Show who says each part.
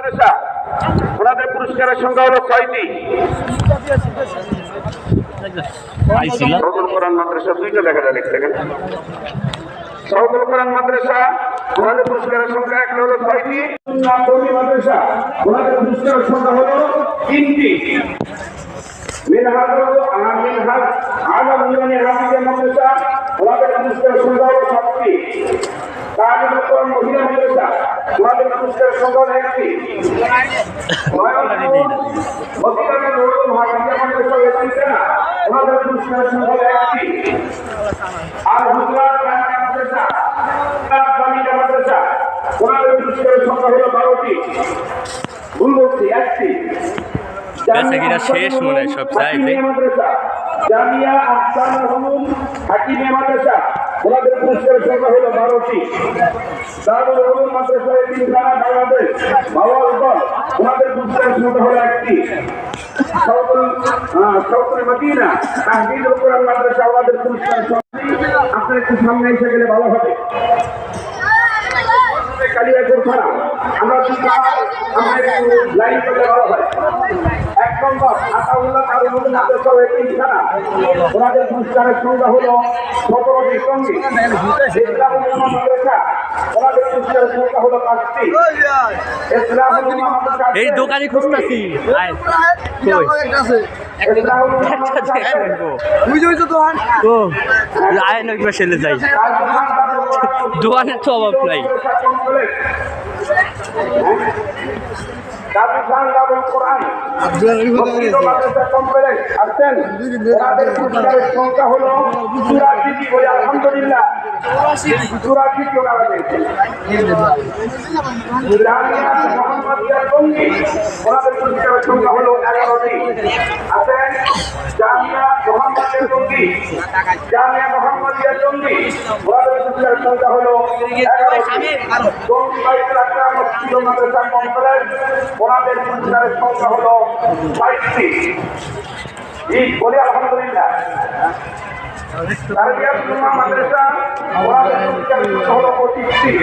Speaker 1: মাদ্রাসা ওনাদের পুরস্কারের সংখ্যা হলো 6টি। সৌদুল কোরআন মাদ্রাসা 2টা দেখা যায় এখানে। সৌদুল কোরআন মাদ্রাসা ওনাদের পুরস্কারের সংখ্যা একটা হলো 6টি। নাতনি মাদ্রাসা ওনাদের পুরস্কারের সংখ্যা হলো 3টি। মিনহাজ আলম ইউনিয়নের হাফিজা মাদ্রাসা ওনাদের পুরস্কারের সংখ্যা হলো 7টি। তালিবুল কোরআন মহিলা মাদ্রাসা ওনাদের পুরস্কারের সংখ্যা হলো 1টি। মদিনা নুরুল হাফিজা মাদ্রাসা ওনাদের পুরস্কারের সংখ্যা হলো 1টি। আর হুজরাত মাদ্রাসা মাদ্রাসা ওনাদের পুরস্কারের সংখ্যা হলো 12টি। ভুল বলছি 1টি।
Speaker 2: বেচাকিরা শেষ মনে হয় সব চাইবে।
Speaker 1: জামিয়া আহসানুল উলুম হাকিমিয়া মাদ্রাসা ওনাদের পুরস্কারের সংখ্যা হলো 12টি। দারুল উলুম মাদ্রাসা তিনখানা বাংলাদেশ বাওয়ালগড় ওনাদের পুরস্কারের সংখ্যা হলো 1টি। সৌদুল মদিনা তাহফিজুল কোরআন মাদ্রাসা ওনাদের পুরস্কারের সংখ্যা আপনার একটু সামনে এসে গেলে ভালো হবে। কালিয়াপুর থানা আমরা লাইন করলে ভালো হয়। 1 নম্বর আতাউল্লাহ কারুল মাদ্রাসা তিনখানা ওনাদের পুরস্কারের সংখ্যা হলো 17টি। সঙ্গী মাদ্রাসা ওনাদের পুরস্কারের সংখ্যা হলো 5টি।
Speaker 2: এই দোকানে খুঁজতেছি যাই দোকানের তো অভাব নাই।
Speaker 1: সংখ্যা হলো 84টি। আলহামদুলিল্লাহ 84টি ওনাদের পুরস্কারের সংখ্যা হলো 11টি। আছেন জামিয়া মোহাম্মদিয়া টঙ্গী ওনাদের পুরস্কারের সংখ্যা হলো 11টি। ওনাদের পুরস্কারের সংখ্যা হলো 22টি। বলি আলহামদুলিল্লাহ। মাদ্রাসা ওনাদের পুরস্কারের সংখ্যা হলো 25টি।